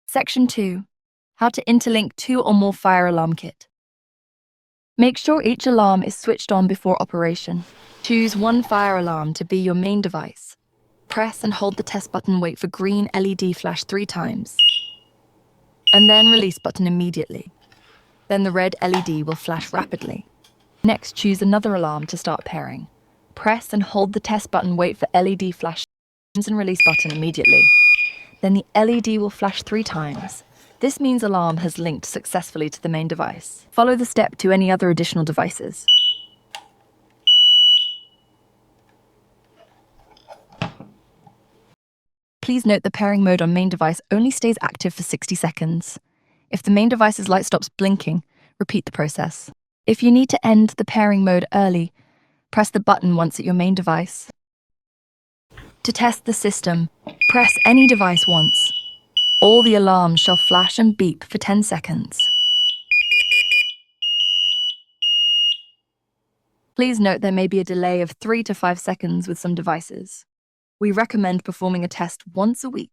Section 2. How to interlink 2 or more fire alarm kit. Make sure each alarm is switched on before operation. Choose one fire alarm to be your main device. Press and hold the test button, wait for green LED flash 3 times. And then release button immediately. Then the red LED will flash rapidly. Next, choose another alarm to start pairing. Press and hold the test button, wait for LED flash and release button immediately. Then the LED will flash 3 times. This means alarm has linked successfully to the main device. Follow the step to any other additional devices. Please note the pairing mode on main device only stays active for 60 seconds. If the main device's light stops blinking, repeat the process. If you need to end the pairing mode early, press the button once at your main device. To test the system, press any device once. All the alarms shall flash and beep for 10 seconds. Please note there may be a delay of 3 to 5 seconds with some devices. We recommend performing a test once a week.